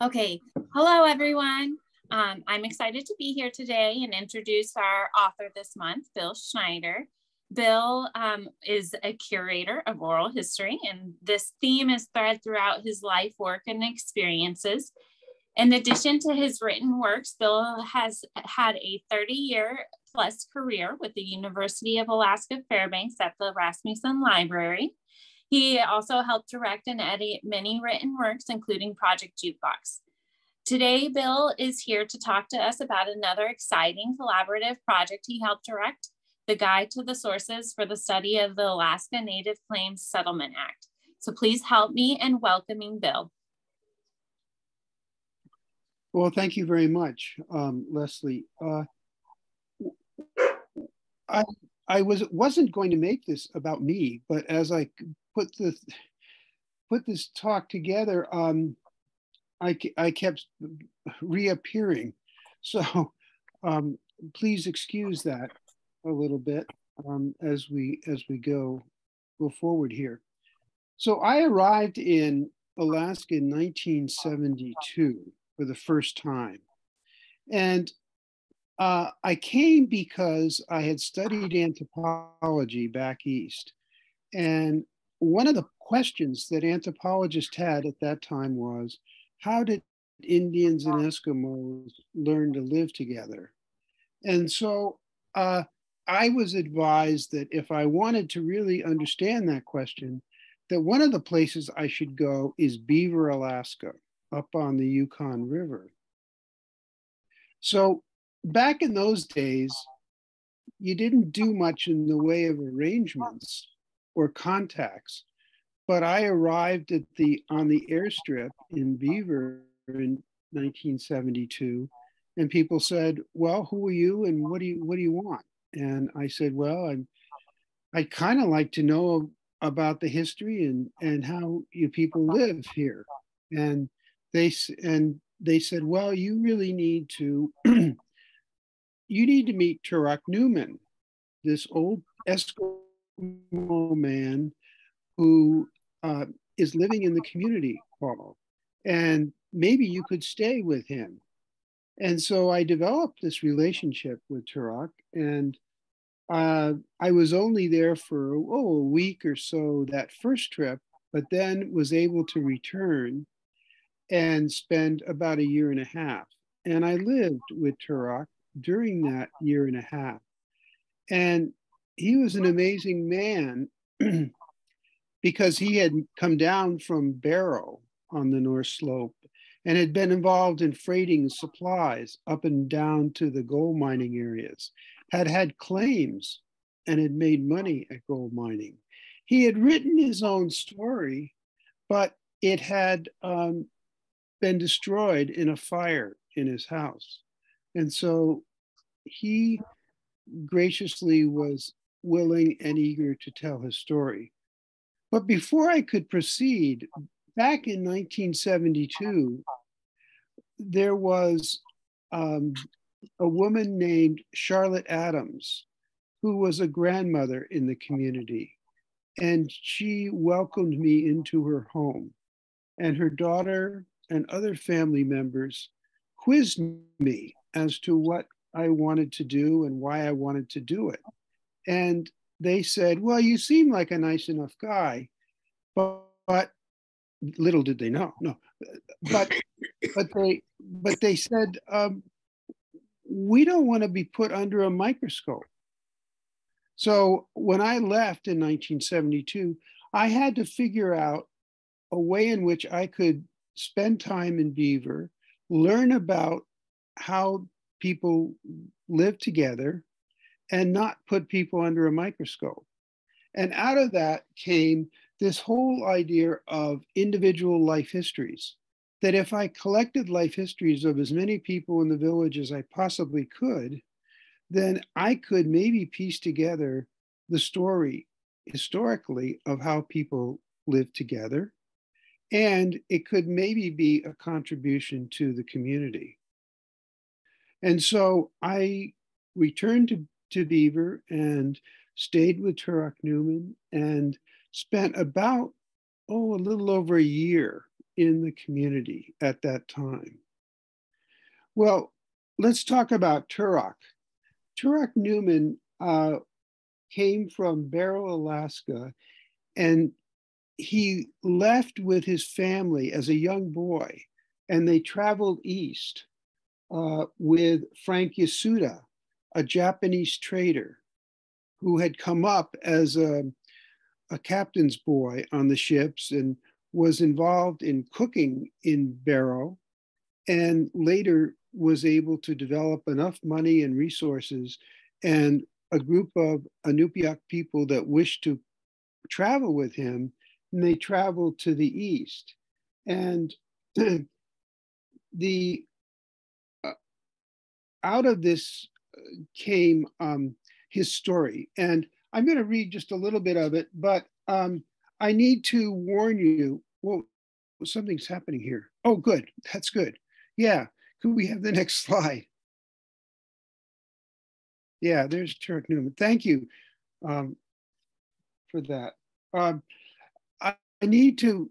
Okay, hello everyone. I'm excited to be here today and introduce our author this month, Bill Schneider. Bill is a curator of oral history, and this theme is thread throughout his life, work, and experiences. In addition to his written works, Bill has had a 30-year plus career with the University of Alaska Fairbanks at the Rasmussen Library. He also helped direct and edit many written works, including Project Jukebox. Today, Bill is here to talk to us about another exciting collaborative project he helped direct, the Guide to the Sources for the Study of the Alaska Native Claims Settlement Act. So please help me in welcoming Bill. Well, thank you very much, Leslie. I wasn't going to make this about me, but as I put this talk together, I kept reappearing. So please excuse that a little bit as we go forward here. So I arrived in Alaska in 1972 for the first time. And I came because I had studied anthropology back east. And one of the questions that anthropologists had at that time was, how did Indians and Eskimos learn to live together? And so I was advised that if I wanted to really understand that question, that one of the places I should go is Beaver, Alaska, up on the Yukon River. So back in those days, you didn't do much in the way of arrangements or contacts, but I arrived on the airstrip in Beaver in 1972, and people said, "Well, who are you, and what do you want?" And I said, "Well, I'd kind of like to know about the history and how you people live here." And they said, "Well, you really need to you need to meet Turok Newman, this old Eskimo man who is living in the community hall, and maybe you could stay with him." And so I developed this relationship with Turok, and I was only there for a week or so that first trip, but then was able to return and spend about a year and a half. And I lived with Turok during that year and a half. And he was an amazing man because he had come down from Barrow on the North Slope and had been involved in freighting supplies up and down to the gold mining areas, had claims and had made money at gold mining. He had written his own story, but it had been destroyed in a fire in his house. And so he graciously was willing and eager to tell his story. But before I could proceed, back in 1972, there was a woman named Charlotte Adams, who was a grandmother in the community. And she welcomed me into her home. And her daughter and other family members quizzed me as to what I wanted to do and why I wanted to do it. And they said, "Well, you seem like a nice enough guy," but little did they know. No, but they said, "We don't want to be put under a microscope." So when I left in 1972, I had to figure out a way in which I could spend time in Beaver, learn about how people live together, and not put people under a microscope. And out of that came this whole idea of individual life histories, that if I collected life histories of as many people in the village as I possibly could, then I could maybe piece together the story historically of how people live together. And it could maybe be a contribution to the community. And so I returned to Beaver and stayed with Turok Newman and spent about a little over a year in the community at that time. Well, let's talk about Turok. Turok Newman came from Barrow, Alaska, and he left with his family as a young boy, and they traveled east with Frank Yasuda, a Japanese trader who had come up as a captain's boy on the ships and was involved in cooking in Barrow, and later was able to develop enough money and resources and a group of Inupiaq people that wished to travel with him, and they traveled to the east. And the out of this came his story. And I'm going to read just a little bit of it, but I need to warn you. Well, something's happening here. Oh, good. That's good. Yeah. Could we have the next slide? Yeah, there's Turok Newman. Thank you for that. I need to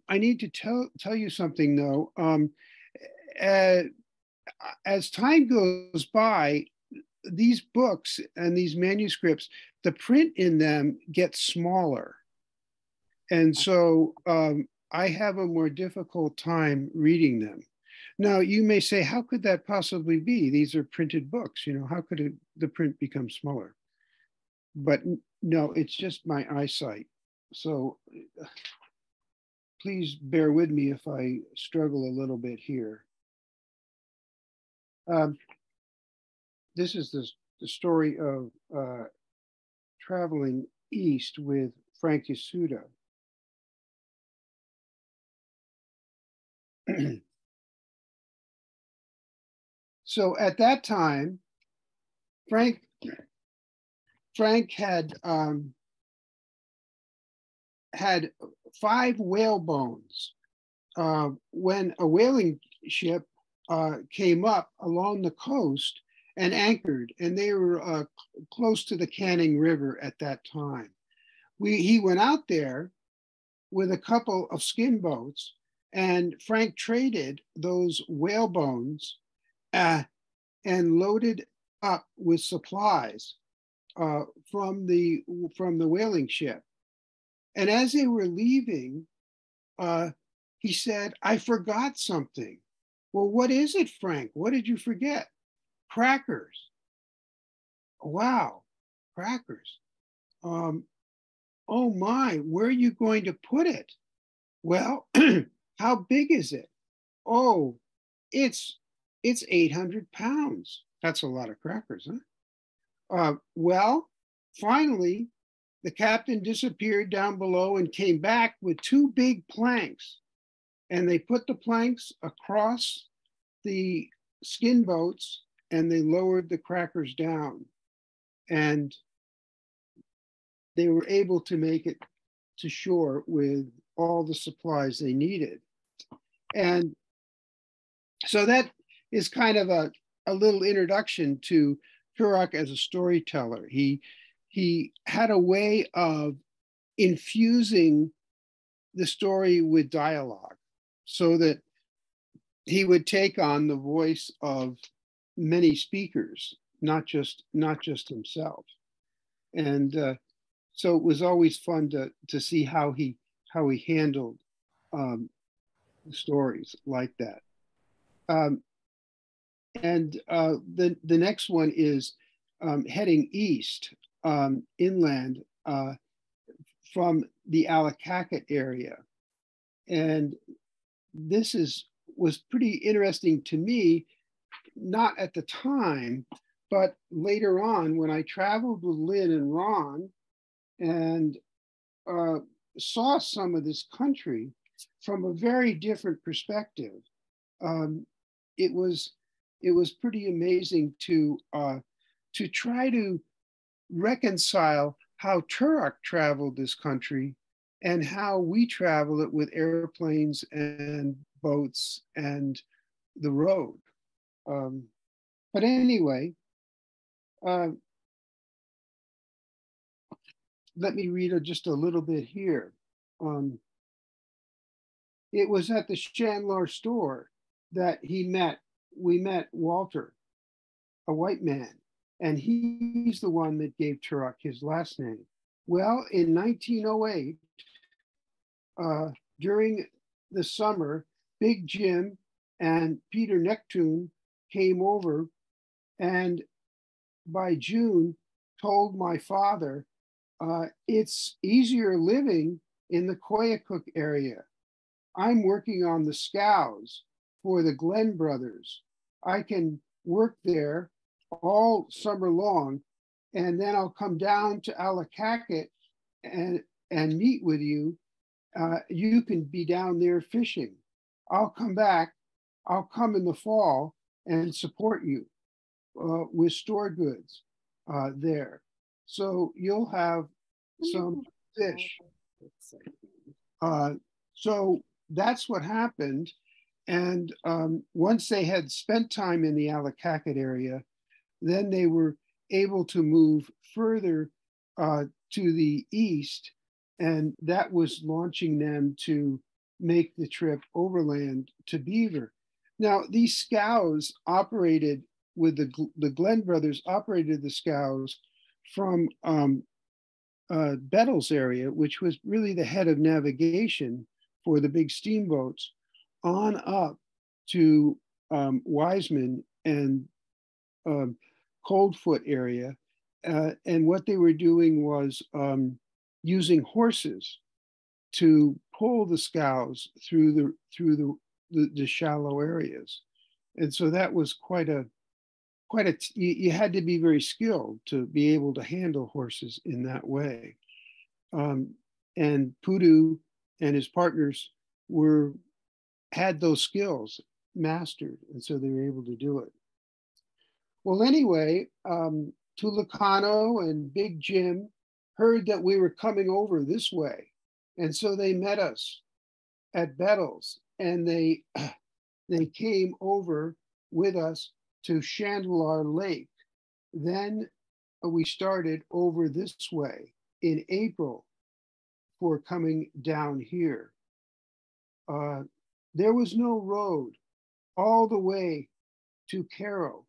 tell you something though. As time goes by, these books and these manuscripts, the print in them gets smaller. And so I have a more difficult time reading them. Now, you may say, how could that possibly be? These are printed books, you know, how could the print become smaller? But no, it's just my eyesight. So please bear with me if I struggle a little bit here. This is the story of traveling east with Frank Yasuda. So at that time, Frank had had 5 whale bones when a whaling ship came up along the coast and anchored, and they were close to the Canning River at that time. He went out there with a couple of skin boats, and Frank traded those whale bones and loaded up with supplies from the whaling ship. And as they were leaving, he said, "I forgot something." "Well, what is it, Frank? What did you forget?" "Crackers." "Wow, crackers. Oh my, where are you going to put it?" "Well, how big is it?" "Oh, it's 800 pounds. That's a lot of crackers, huh?" Well, finally, the captain disappeared down below and came back with 2 big planks. And they put the planks across the skin boats and they lowered the crackers down. And they were able to make it to shore with all the supplies they needed. And so that is kind of a little introduction to Turok as a storyteller. He had a way of infusing the story with dialogue so that he would take on the voice of many speakers, not just himself. And so it was always fun to see how he handled stories like that. And the next one is heading east inland from the Allakaket area. And this was pretty interesting to me, not at the time, but later on when I traveled with Lynn and Ron and saw some of this country from a very different perspective. It was pretty amazing to try to reconcile how Turok traveled this country and how we travel it with airplanes and boats and the road. But anyway, let me read just a little bit here. It was at the Chandler store that we met Walter, a white man, and he's the one that gave Turok his last name. Well, in 1908, during the summer, Big Jim and Peter Neptune came over, and by June told my father, it's easier living in the Koyukuk area. I'm working on the scows for the Glenn brothers. I can work there all summer long, and then I'll come down to Allakaket and meet with you. You can be down there fishing. I'll come back. I'll come in the fall and support you with store goods there. So you'll have some fish. So that's what happened. And once they had spent time in the Allakaket area, then they were able to move further to the east, and that was launching them to make the trip overland to Beaver. Now, these scows operated with the Glenn brothers operated the scows from Bettles area, which was really the head of navigation for the big steamboats, on up to Wiseman and Coldfoot area. And what they were doing was using horses to pull the scows through the shallow areas. And so that was you had to be very skilled to be able to handle horses in that way. And Pudu and his partners had those skills mastered, and so they were able to do it. Well, anyway, Tulicano and Big Jim heard that we were coming over this way, and so they met us at Bettles, and they came over with us to Chandelar Lake. Then we started over this way in April for coming down here. There was no road all the way to Cairo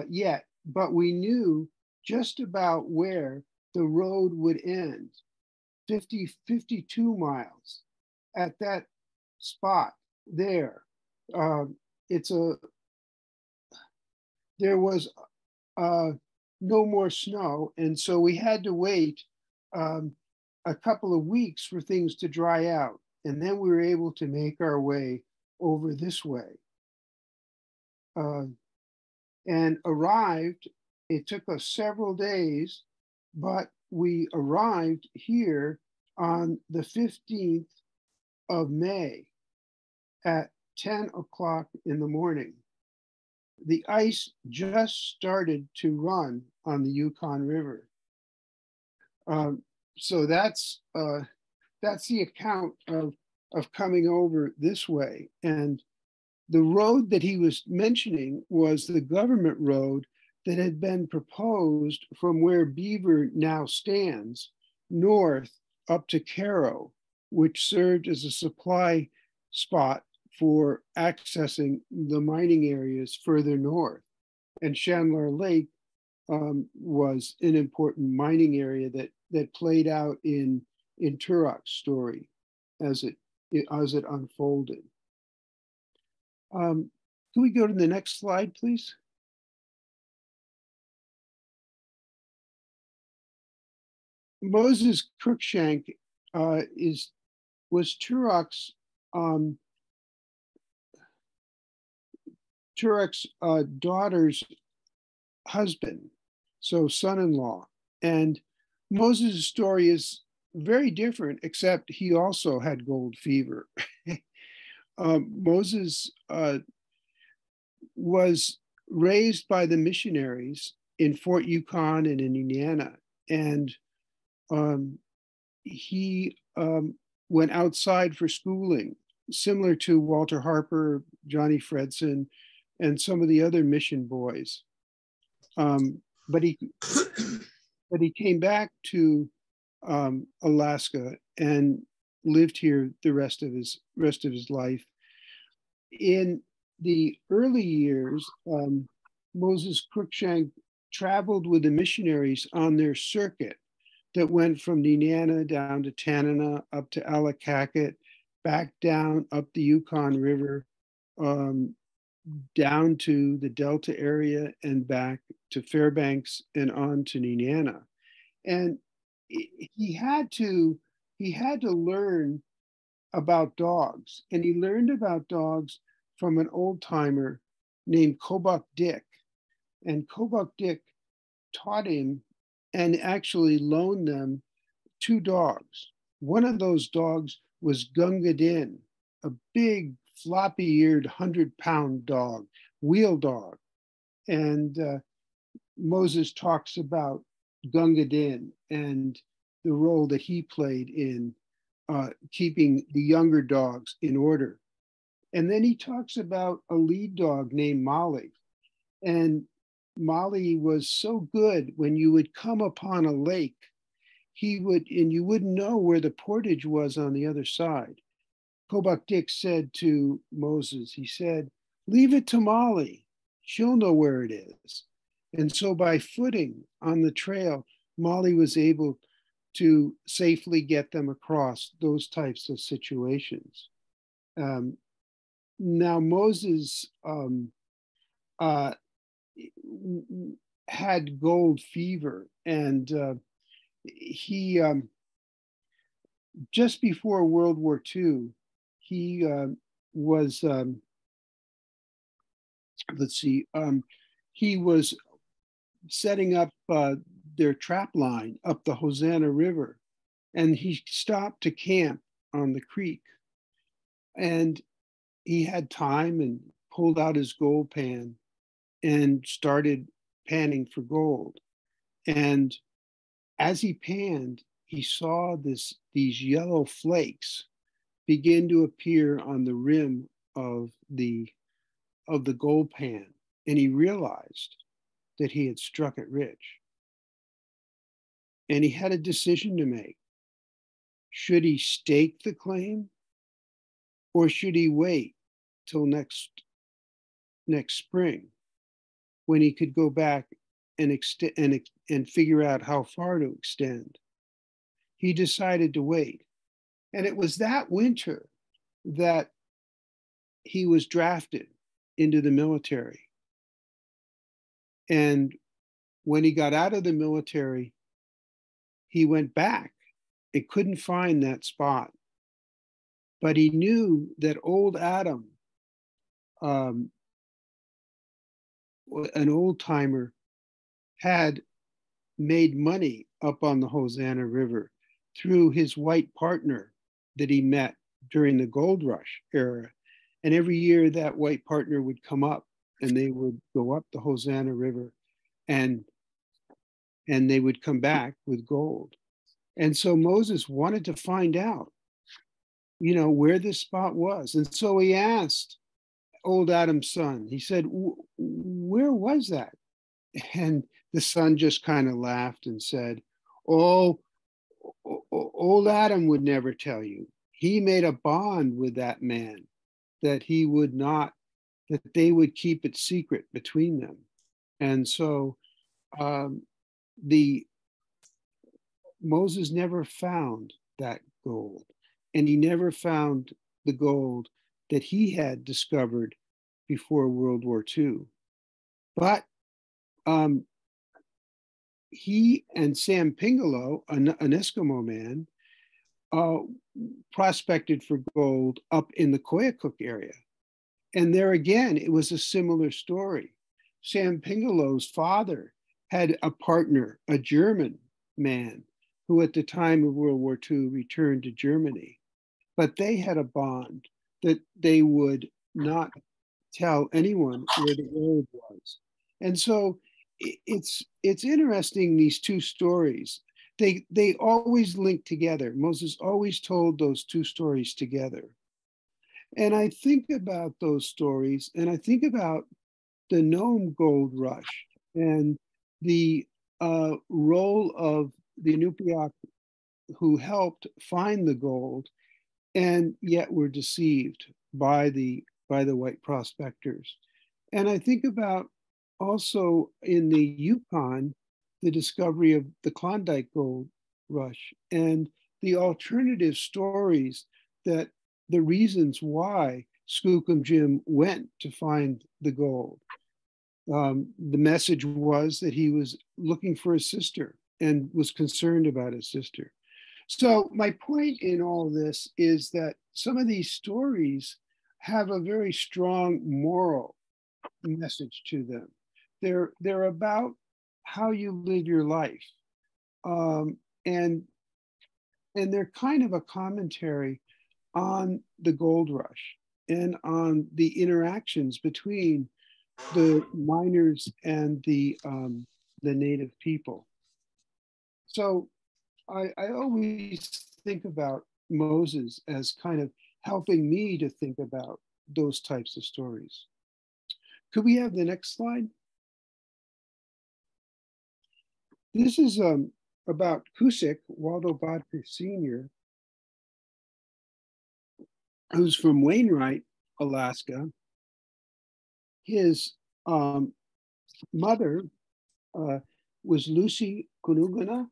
yet, but we knew just about where the road would end, 52 miles at that spot there. There was no more snow, and so we had to wait a couple of weeks for things to dry out, and then we were able to make our way over this way. And arrived, it took us several days, but we arrived here on the 15th of May at 10 o'clock in the morning. The ice just started to run on the Yukon River. So that's the account of coming over this way. And the road that he was mentioning was the government road that had been proposed from where Beaver now stands, north up to Cairo, which served as a supply spot for accessing the mining areas further north. And Chandler Lake was an important mining area that played out in Turok's story as it unfolded. Can we go to the next slide, please? Moses Cruikshank was Turok's daughter's husband, so son-in-law. And Moses' story is very different, except he also had gold fever. Moses was raised by the missionaries in Fort Yukon and in Indiana, and he went outside for schooling, similar to Walter Harper, Johnny Fredson, and some of the other mission boys. But he came back to Alaska, and lived here the rest of his life. In the early years, Moses Cruikshank traveled with the missionaries on their circuit that went from Nenana down to Tanana, up to Allakaket, back down up the Yukon River, down to the Delta area and back to Fairbanks and on to Nenana. And he had to learn about dogs, and he learned about dogs from an old timer named Kobuk Dick. And Kobuk Dick taught him and actually loaned them two dogs. One of those dogs was Gunga Din, a big floppy-eared 100-pound dog, wheel dog. And Moses talks about Gunga Din and the role that he played in keeping the younger dogs in order. And then he talks about a lead dog named Molly. And Molly was so good when you would come upon a lake, and you wouldn't know where the portage was on the other side. Kobuk Dick said to Moses, he said, leave it to Molly. She'll know where it is. And so by footing on the trail, Molly was able to safely get them across those types of situations. Now, Moses had gold fever, and he, just before World War II, he was, he was setting up their trap line up the Hosanna River, and he stopped to camp on the creek. And he had time and pulled out his gold pan and started panning for gold. And as he panned, he saw these yellow flakes begin to appear on the rim of the gold pan. And he realized that he had struck it rich. And he had a decision to make. Should he stake the claim, or should he wait till next spring, when he could go back and figure out how far to extend? He decided to wait. And it was that winter that he was drafted into the military. And when he got out of the military, he went back and couldn't find that spot. But he knew that old Adam, an old timer, had made money up on the Hosanna River through his white partner that he met during the gold rush era. And every year that white partner would come up and they would go up the Hosanna River and they would come back with gold. And so Moses wanted to find out, where this spot was. And so he asked old Adam's son, he said, where was that? And the son just kind of laughed and said, oh, old Adam would never tell you. He made a bond with that man that they would keep it secret between them. And so Moses never found that gold, and he never found the gold that he had discovered before World War II. But he and Sam Pingalo, an Eskimo man, prospected for gold up in the Koyukuk area. And there again, it was a similar story. Sam Pingalo's father had a partner, a German man, who at the time of World War II returned to Germany. But they had a bond that they would not tell anyone where the gold was. And so it's interesting, these two stories. They always link together. Moses always told those two stories together. And I think about those stories, and I think about the Nome Gold Rush and the role of the Inupiaq who helped find the gold, and yet were deceived by the white prospectors. And I think about also in the Yukon, the discovery of the Klondike gold rush and the alternative stories, that the reasons why Skookum Jim went to find the gold. The message was that he was looking for his sister and was concerned about his sister. So my point in all this is that some of these stories have a very strong moral message to them. They're about how you live your life, um, and they're kind of a commentary on the gold rush and on the interactions between the miners and the native people. So I always think about Moses as kind of helping me to think about those types of stories. Could we have the next slide? This is about Cusick, Waldo Bodker Sr., who's from Wainwright, Alaska. His mother was Lucy Kunugana,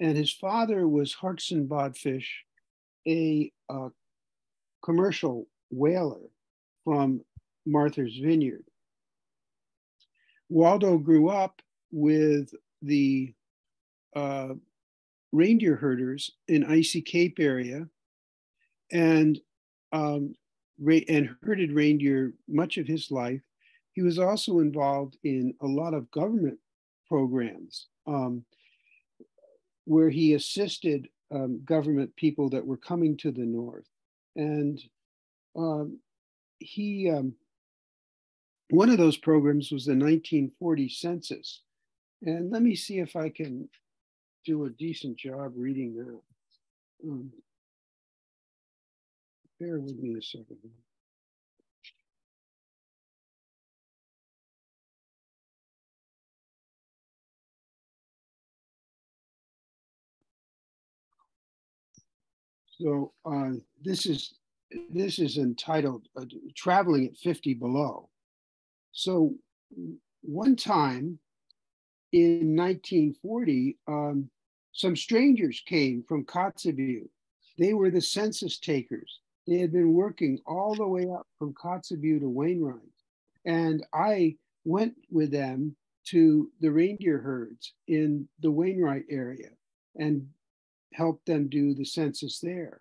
and his father was Harkson Bodfish, a commercial whaler from Martha's Vineyard. Waldo grew up with the reindeer herders in Icy Cape area, and herded reindeer much of his life. He was also involved in a lot of government programs where he assisted government people that were coming to the north. And he, one of those programs was the 1940 census. And let me see if I can do a decent job reading that. Bear with me a second. So this is entitled Traveling at 50 Below. So one time in 1940, some strangers came from Kotzebue. They were the census takers. They had been working all the way up from Kotzebue to Wainwright. And I went with them to the reindeer herds in the Wainwright area and helped them do the census there.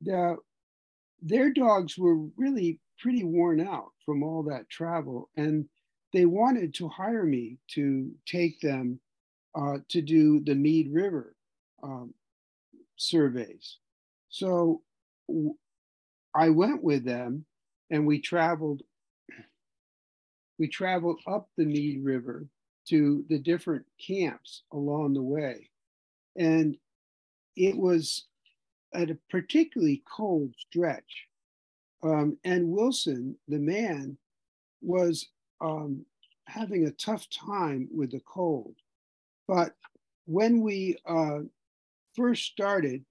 Their dogs were really pretty worn out from all that travel, and they wanted to hire me to take them to do the Mead River surveys. So I went with them, and we traveled up the Mead River to the different camps along the way. And it was at a particularly cold stretch. And Wilson, the man, was having a tough time with the cold. But when we first started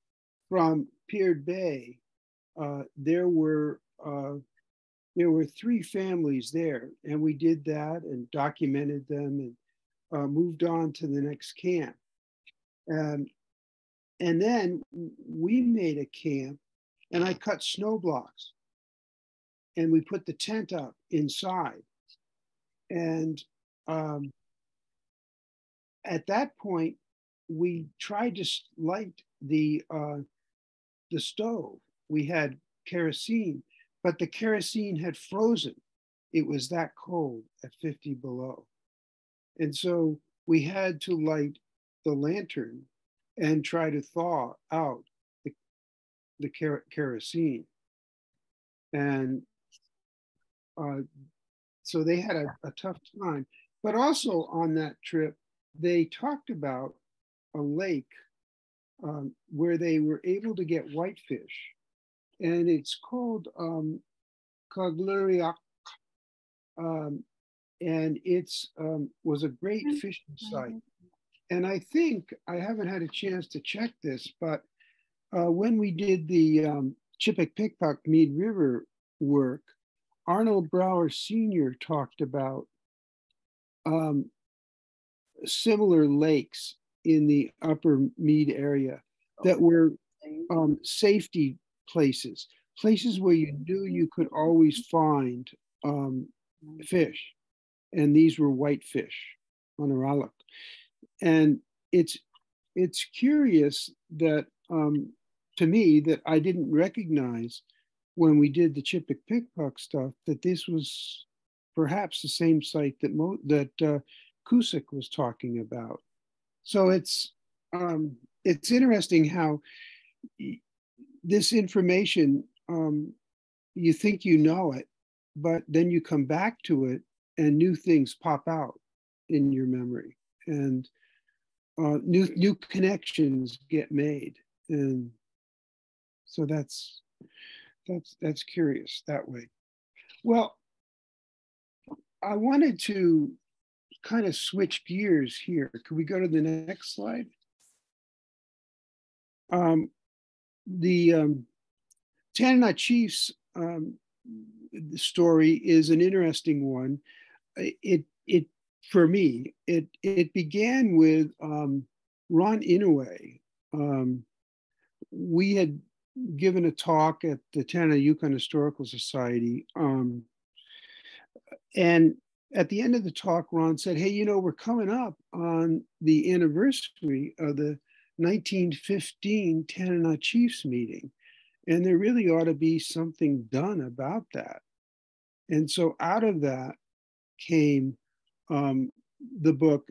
from Peard Bay, there were 3 families there, and we did that and documented them and moved on to the next camp. And then we made a camp, and I cut snow blocks, and we put the tent up inside. And at that point, we tried to light the stove. We had kerosene, but the kerosene had frozen. It was that cold at 50 below. And so we had to light the lantern and try to thaw out the kerosene. And so they had a tough time. But also on that trip, they talked about a lake where they were able to get whitefish. And it's called Cogluriac. And it's was a great fishing site. And I think, I haven't had a chance to check this, but when we did the Chippewa Mead River work, Arnold Brower Sr. talked about um, similar lakes in the upper Mead area that were safety places, places where you knew you could always find fish. And these were whitefish on Uraluk. And it's curious that to me that I didn't recognize when we did the Chippewa stuff that this was perhaps the same site that Cusick was talking about. So it's interesting how this information you think you know it, but then you come back to it and new things pop out in your memory, and new connections get made, and so that's curious that way. Well, I wanted to kind of switch gears here. Could we go to the next slide? The Tanana Chiefs story is an interesting one. It for me, it began with Ron Inouye. We had given a talk at the Tanana Yukon Historical Society, and at the end of the talk, Ron said, "Hey, we're coming up on the anniversary of the 1915 Tanana Chiefs meeting, and there really ought to be something done about that." And so out of that came the book,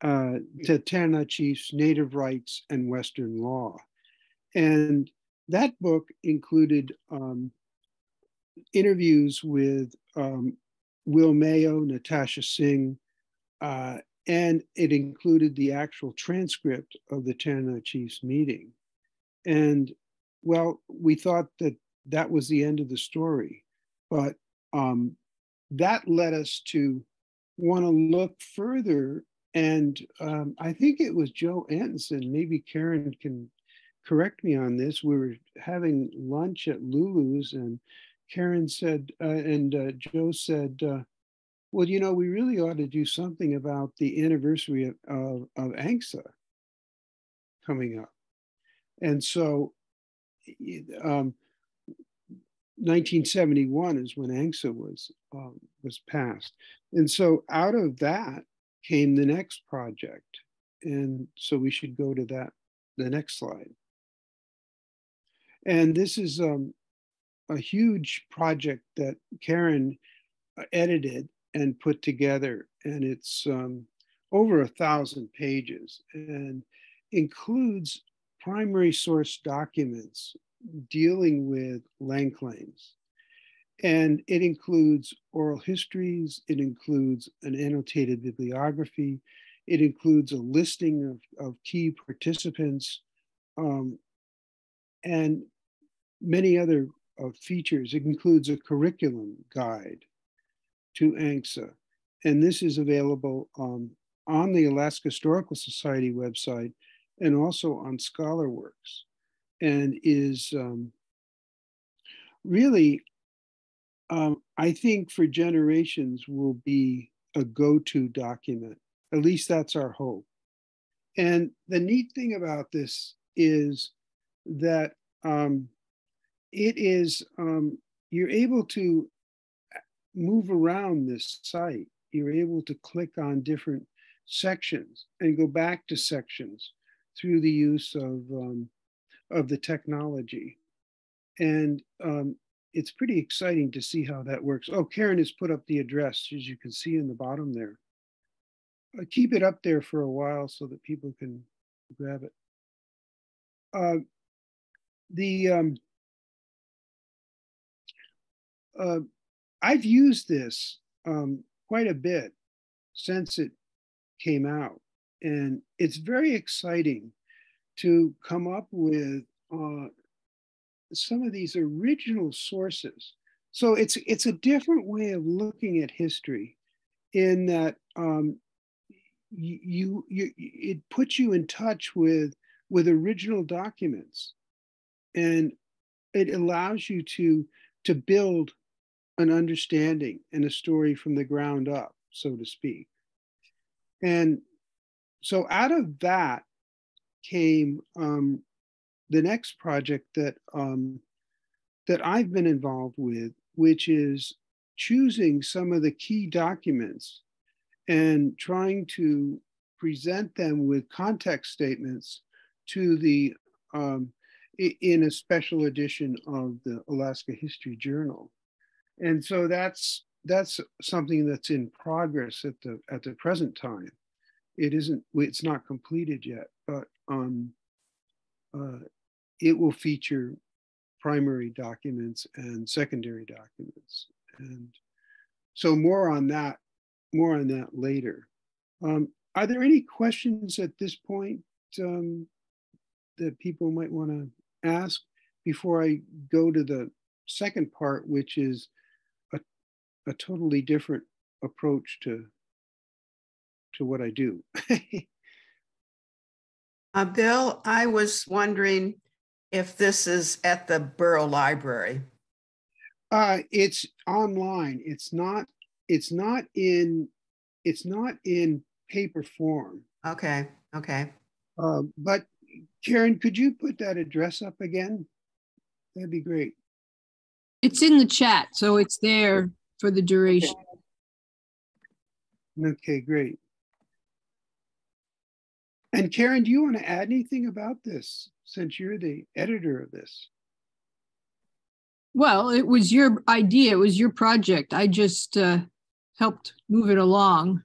The Tanana Chiefs, Native Rights and Western Law. And that book included interviews with Will Mayo, Natasha Singh, and it included the actual transcript of the Tanana Chiefs meeting. And well, we thought that was the end of the story, but that led us to want to look further. And I think it was Joe Antonson, maybe Karen can correct me on this. We were having lunch at Lulu's, and Karen said, Joe said, well, we really ought to do something about the anniversary of ANCSA coming up. And so 1971 is when ANCSA was passed. And so out of that came the next project. And so we should go to the next slide. And this is a huge project that Karen edited and put together, and it's over 1,000 pages and includes primary source documents dealing with land claims. And it includes oral histories, it includes an annotated bibliography, it includes a listing of key participants, and many other features. It includes a curriculum guide to ANCSA. And this is available on the Alaska Historical Society website and also on ScholarWorks, and is really, I think for generations will be a go-to document. At least that's our hope. And the neat thing about this is that it is, you're able to move around this site. You're able to click on different sections and go back to sections through the use of the technology. And it's pretty exciting to see how that works. Oh, Karen has put up the address, as you can see in the bottom there. Keep it up there for a while so that people can grab it. I've used this quite a bit since it came out, and it's very exciting to come up with some of these original sources. So it's a different way of looking at history, in that it puts you in touch with with original documents. And it allows you to build an understanding and a story from the ground up, so to speak. And so out of that came the next project that I've been involved with, which is choosing some of the key documents and trying to present them with context statements to the in a special edition of the Alaska History Journal. And so that's something that's in progress at the present time. It's not completed yet, but it will feature primary documents and secondary documents. And so more on that later. Are there any questions at this point that people might want to ask before I go to the second part, which is a totally different approach to what I do? Bill, I was wondering if this is at the Borough Library. It's online. It's not in paper form. Okay. But Karen, could you put that address up again? That'd be great. It's in the chat, so it's there for the duration. Okay, great. And Karen, do you want to add anything about this, since you're the editor of this? Well, it was your idea. It was your project. I just helped move it along.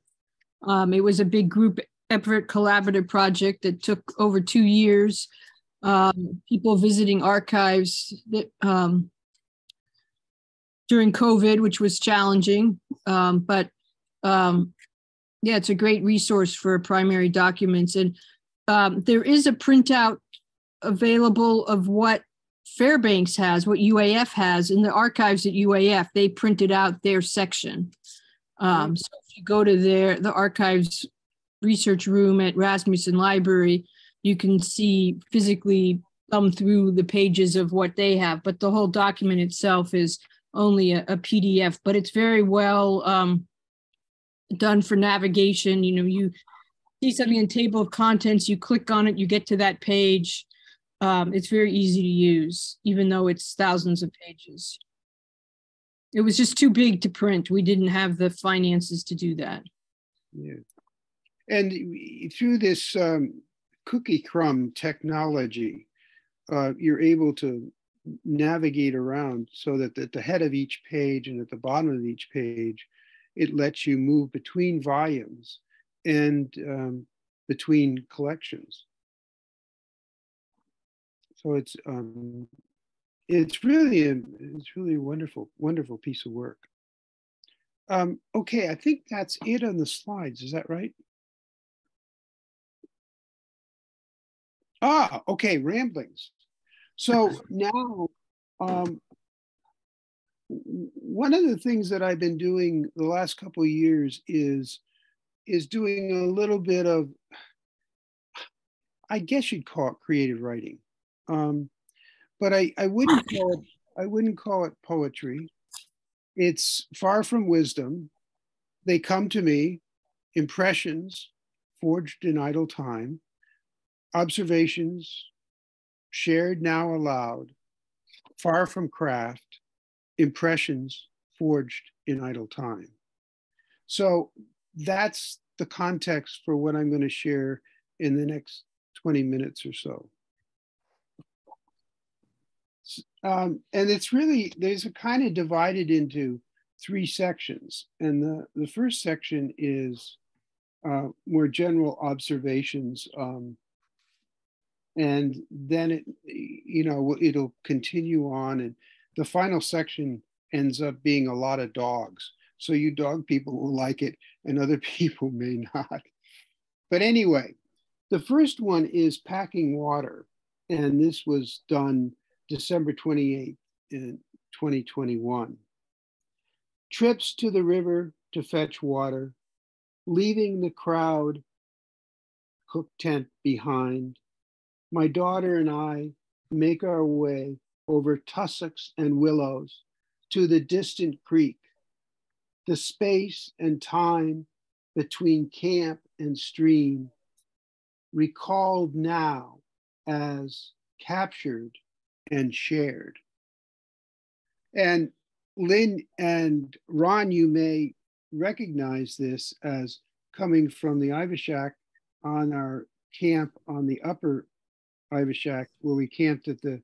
It was a big group effort, collaborative project that took over 2 years. People visiting archives that, during COVID, which was challenging. Yeah, it's a great resource for primary documents. And there is a printout available of what Fairbanks has, what UAF has in the archives at UAF. They printed out their section. So if you go to the archives research room at Rasmussen Library, you can see physically thumb through the pages of what they have. But the whole document itself is only a PDF, but it's very well done for navigation. You know, you see something in table of contents, you click on it, you get to that page. It's very easy to use, even though it's thousands of pages. It was just too big to print. We didn't have the finances to do that. Yeah. And through this cookie crumb technology, you're able to navigate around so that at the head of each page and at the bottom of each page, it lets you move between volumes and between collections. So it's really a wonderful piece of work. Okay, I think that's it on the slides. Is that right? Okay, ramblings. So now, one of the things that I've been doing the last couple of years is doing a little bit of, I guess you'd call it creative writing, but I wouldn't call it poetry. It's far from wisdom. They come to me, impressions forged in idle time, observations shared now aloud, far from craft, impressions forged in idle time. So that's the context for what I'm going to share in the next 20 minutes or so. And it's really, there's a kind of divided into 3 sections. And the first section is more general observations. And then it'll continue on, and the final section ends up being a lot of dogs. So you dog people will like it and other people may not. But anyway, the first one is packing water. And this was done December 28th in 2021. Trips to the river to fetch water, leaving the crowd cook tent behind, My daughter and I make our way over tussocks and willows to the distant creek. The space and time between camp and stream, recalled now as captured and shared. And Lynn and Ron, you may recognize this as coming from the Ivashak on our camp on the upper Ivashak, where we camped at the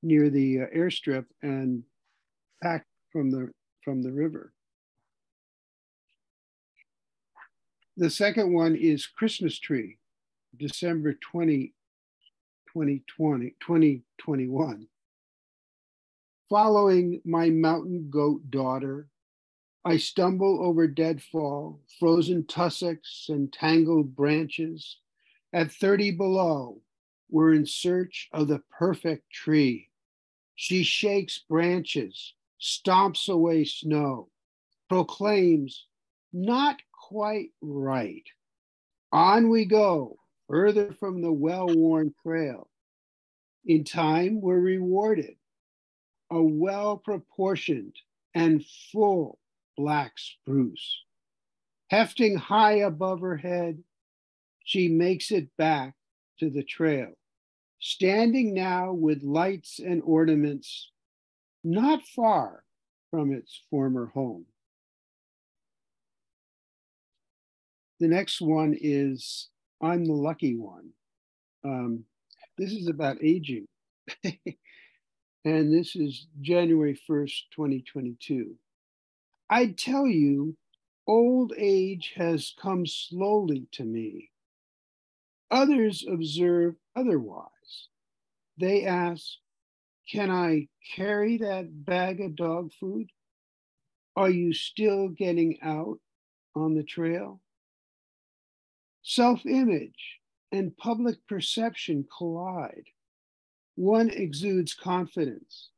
near the airstrip and packed from the river. The second one is Christmas tree, December 2021. Following my mountain goat daughter, I stumble over deadfall, frozen tussocks and tangled branches. At 30 below, we're in search of the perfect tree. She shakes branches, stomps away snow, proclaims, not quite right. On we go, further from the well-worn trail. In time, we're rewarded. A well-proportioned and full black spruce. Hefting high above her head, she makes it back to the trail, standing now with lights and ornaments, not far from its former home. The next one is I'm the Lucky One. This is about aging. And this is January 1st, 2022. I'd tell you, old age has come slowly to me. Others observe otherwise. They ask, can I carry that bag of dog food? Are you still getting out on the trail? Self-image and public perception collide. One exudes confidence,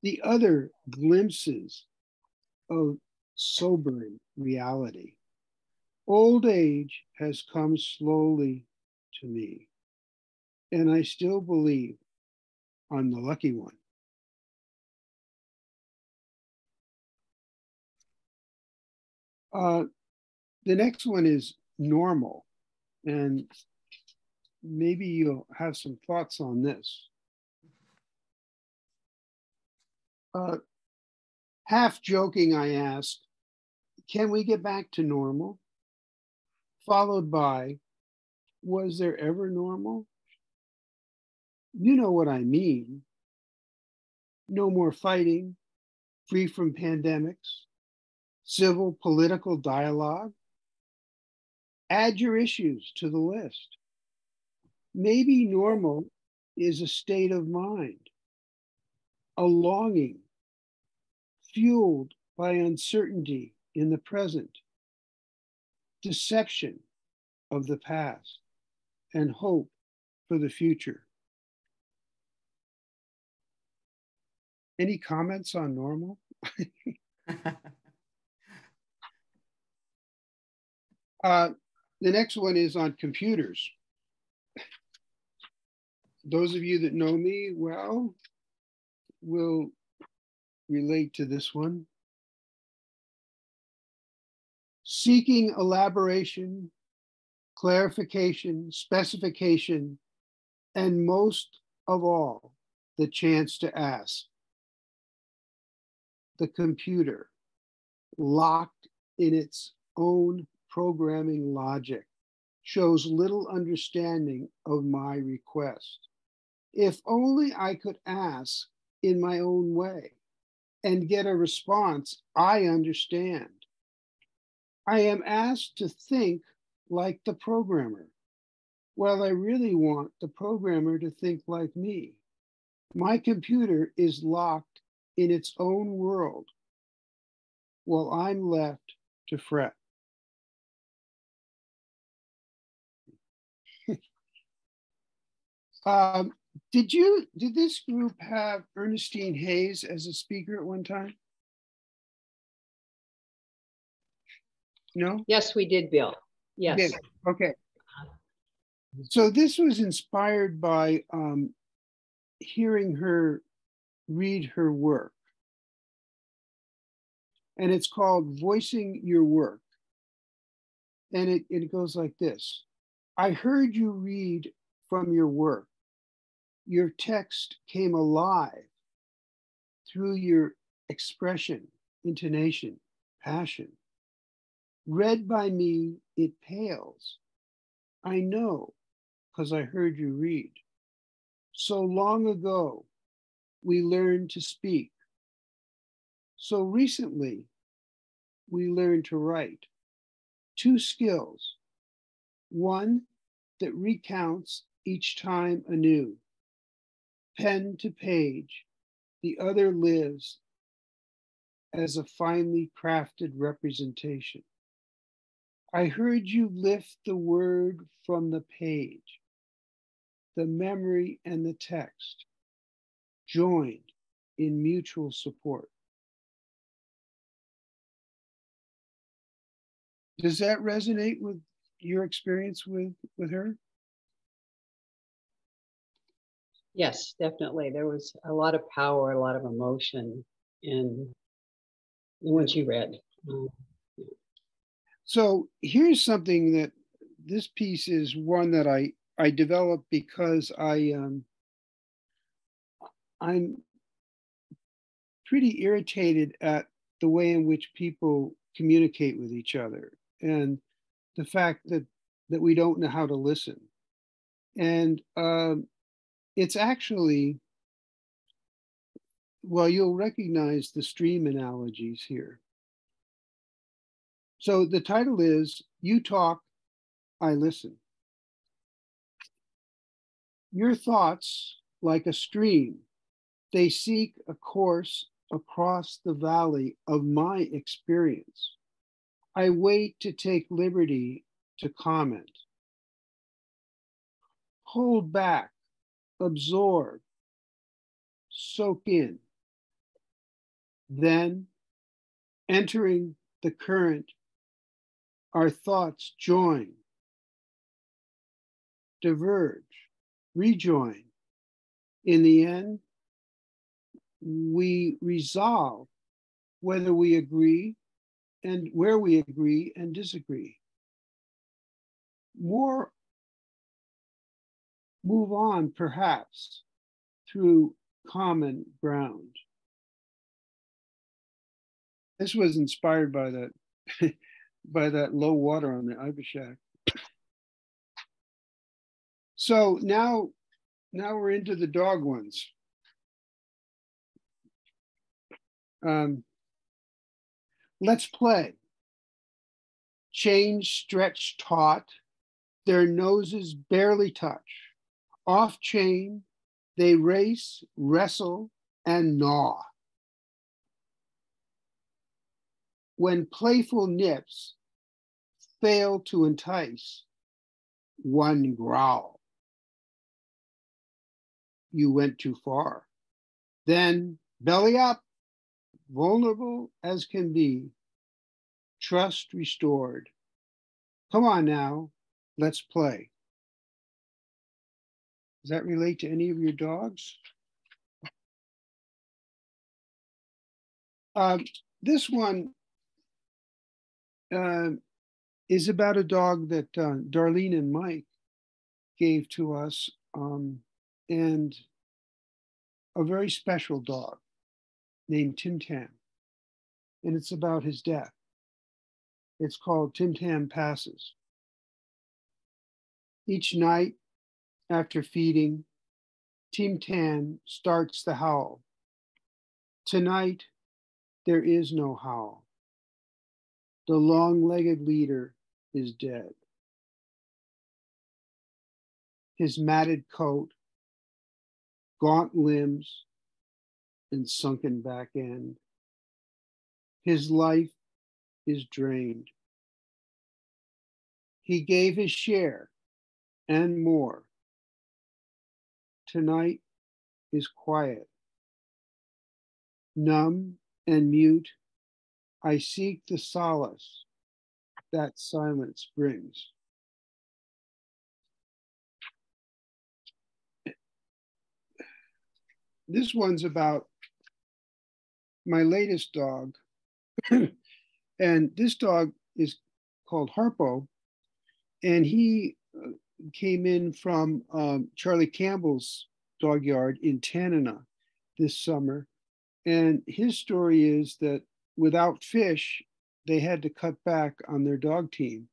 the other glimpses of sobering reality. Old age has come slowly to me, and I still believe I'm the lucky one. The next one is normal, and maybe you'll have some thoughts on this. Half joking, I ask, can we get back to normal? Followed by, was there ever normal? You know what I mean. No more fighting, free from pandemics, civil political dialogue. Add your issues to the list. Maybe normal is a state of mind, a longing fueled by uncertainty in the present, deception of the past, and hope for the future. Any comments on normal? The next one is on computers. Those of you that know me well will relate to this one. Seeking elaboration, clarification, specification, and most of all, the chance to ask. The computer, locked in its own programming logic, shows little understanding of my request. If only I could ask in my own way and get a response I understand. I am asked to think like the programmer, while I really want the programmer to think like me. My computer is locked in its own world, while I'm left to fret. Did this group have Ernestine Hayes as a speaker at one time? No? Yes, we did, Bill. Yes. Okay. So this was inspired by hearing her read her work. And it's called Voicing Your Work. And it goes like this. I heard you read from your work. Your text came alive through your expression, intonation, passion. Read by me, it pales. I know, because I heard you read. So long ago, we learned to speak. So recently, we learned to write. Two skills. One that recounts each time anew, pen to page. The other lives as a finely crafted representation. I heard you lift the word from the page, the memory and the text, joined in mutual support. Does that resonate with your experience with her? Yes, definitely. There was a lot of power, a lot of emotion in the one she read. So here's something that this piece is one that I developed because I'm pretty irritated at the way in which people communicate with each other and the fact that we don't know how to listen. And it's actually, well, you'll recognize the stream analogies here. So the title is You Talk, I Listen. Your thoughts, like a stream, they seek a course across the valley of my experience. I wait to take liberty to comment. Hold back, absorb, soak in. Then, entering the current, our thoughts join, diverge, rejoin. In the end, we resolve whether we agree and where we agree and disagree. More move on, perhaps, through common ground. This was inspired by that by that low water on the Ivashak. So now we're into the dog ones. Let's play. Change, stretch, taut. Their noses barely touch. Off chain, they race, wrestle, and gnaw. When playful nips fail to entice, one growl. You went too far. Then belly up, vulnerable as can be, trust restored. Come on now, let's play. Does that relate to any of your dogs? This one is about a dog that Darlene and Mike gave to us, and a very special dog named Tim Tam. And it's about his death. It's called Tim Tam Passes. Each night after feeding, Tim Tam starts the howl. Tonight, there is no howl. The long-legged leader is dead. His matted coat, gaunt limbs, and sunken back end. His life is drained. He gave his share and more. Tonight is quiet. Numb and mute, I seek the solace that silence brings. this one's about my latest dog. And this dog is called Harpo. And he came in from Charlie Campbell's dog yard in Tanana this summer. And his story is that without fish, they had to cut back on their dog team.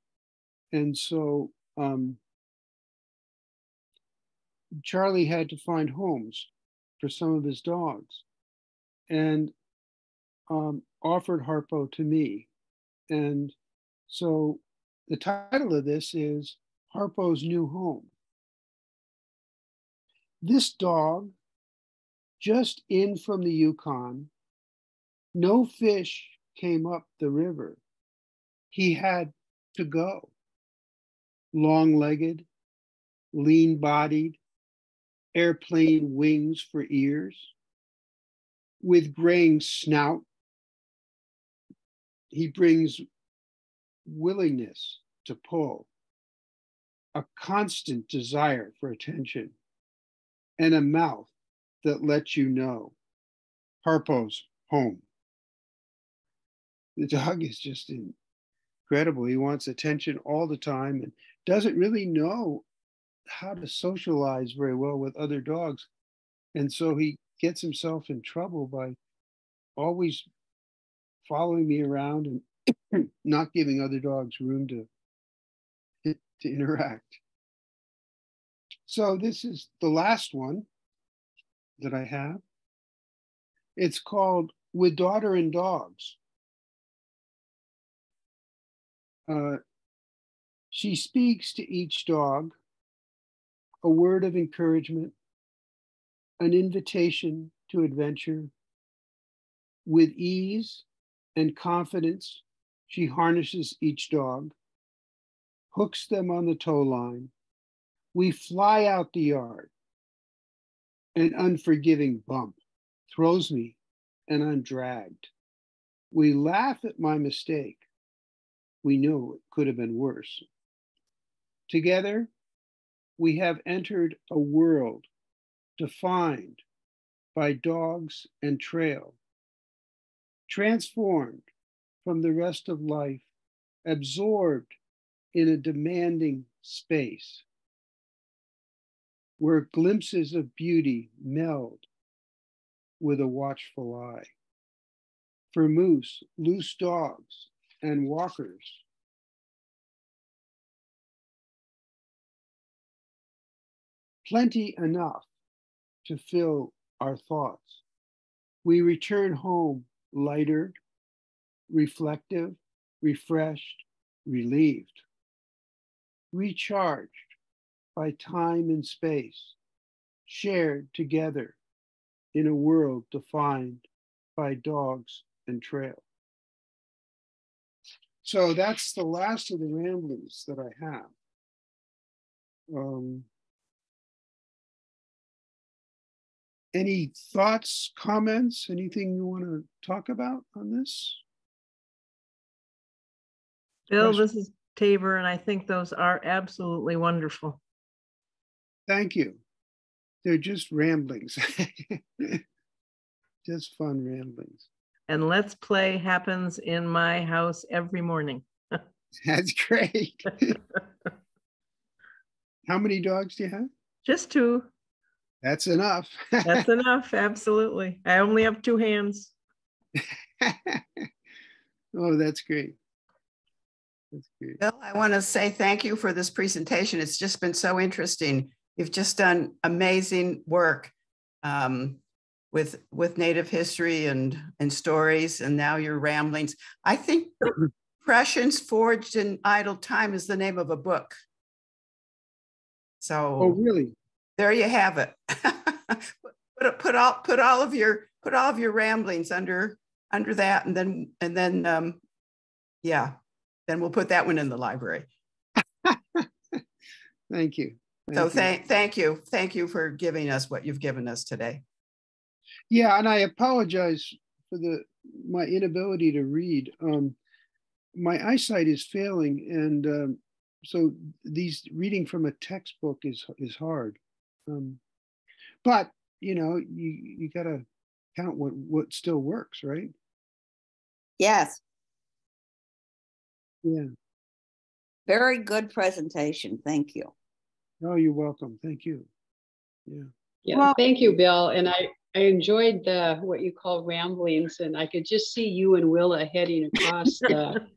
And so Charlie had to find homes for some of his dogs and offered Harpo to me. And so the title of this is Harpo's New Home. This dog, just in from the Yukon, no fish came up the river. He had to go. Long-legged, lean-bodied, airplane wings for ears, with graying snout. He brings willingness to pull, a constant desire for attention, and a mouth that lets you know Harpo's home. The dog is just incredible. He wants attention all the time and doesn't really know how to socialize very well with other dogs. And so he gets himself in trouble by always following me around and not giving other dogs room to interact. So this is the last one that I have. It's called With Daughter and Dogs. She speaks to each dog a word of encouragement, an invitation to adventure. With ease and confidence, she harnesses each dog, hooks them on the tow line. We fly out the yard. An unforgiving bump throws me and I'm dragged. We laugh at my mistake. We know it could have been worse. Together, we have entered a world defined by dogs and trail, transformed from the rest of life, absorbed in a demanding space, where glimpses of beauty meld with a watchful eye. For moose, loose dogs, and walkers, plenty enough to fill our thoughts. We return home lighter, reflective, refreshed, relieved, recharged by time and space, shared together in a world defined by dogs and trail. So that's the last of the ramblings that I have. Any thoughts, comments, anything you want to talk about on this? Bill, this is Tabor, and I think those are absolutely wonderful. Thank you. They're just ramblings. Just fun ramblings. And Let's Play happens in my house every morning. That's great. How many dogs do you have? Just 2. That's enough. That's enough, absolutely. I only have 2 hands. Oh, that's great. That's great. Bill, I want to say thank you for this presentation. It's just been so interesting. You've just done amazing work with Native history and stories, and now your ramblings. I think Impressions Forged in Idle Time is the name of a book. So, oh, really? There you have it. put all of your ramblings under that, and then yeah, then we'll put that one in the library. Thank you. Thank you for giving us what you've given us today. Yeah, and I apologize for my inability to read. My eyesight is failing, and so reading from a textbook is hard. But you know, you got to count what still works, right? Yes, Yeah. very good presentation. Thank you. Oh, you're welcome. Thank you. Yeah. Yeah, Well- thank you, Bill. And I enjoyed the what you call ramblings, and I could just see you and Willa heading across the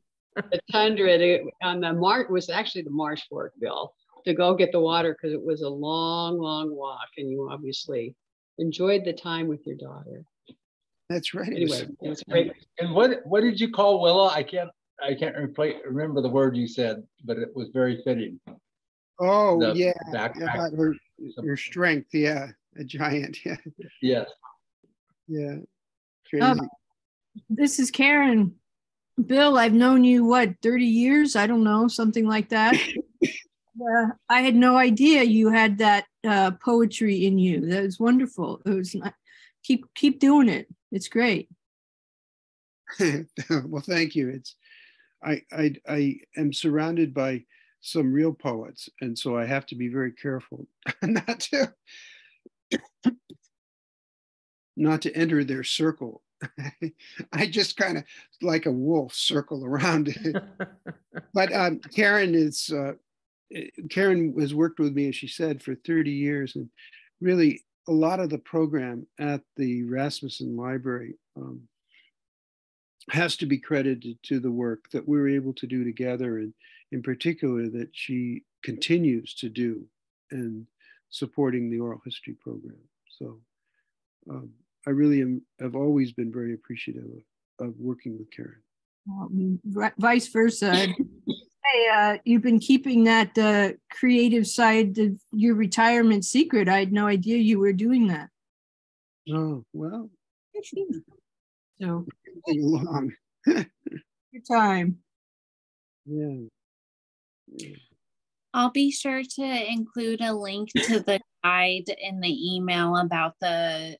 tundra on the marsh. Was actually the marsh fork, Bill, to go get the water because it was a long, long walk, and you obviously enjoyed the time with your daughter. That's right. Anyway, it was great. And what did you call Willa? I can't remember the word you said, but it was very fitting. Oh, The yeah. backpack. About her strength. Yeah. A giant. Yeah. Yes. Yeah. Crazy. This is Karen. Bill, I've known you, what, 30 years? I don't know, something like that. I had no idea you had that poetry in you. That was wonderful. It was not, keep doing it. It's great. Well, thank you. I am surrounded by some real poets, and so I have to be very careful not to enter their circle. I just kind of like a wolf circle around it. But Karen has worked with me, as she said, for 30 years, and really a lot of the program at the Rasmussen Library has to be credited to the work that we were able to do together, and in particular that she continues to do in supporting the oral history program. So I really have always been very appreciative of working with Karen. Vice versa. Hey, you've been keeping that creative side of your retirement secret. I had no idea you were doing that. Oh, well. So Along. your time. Yeah. I'll be sure to include a link to the guide in the email about the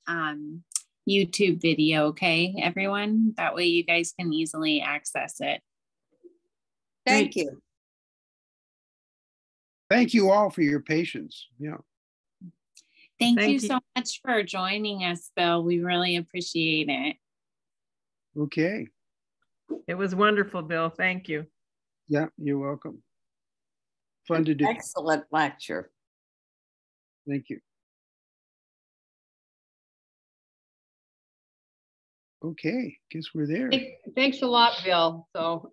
YouTube video, okay, everyone? That way you guys can easily access it. Thank you. Thank you all for your patience. Yeah. Thank Thank you you. so much for joining us, Bill. We really appreciate it. Okay. It was wonderful, Bill. Thank you. Yeah, you're welcome. Fun to do. Excellent lecture. Thank you. Okay, guess we're there. Thanks a lot, Bill. So.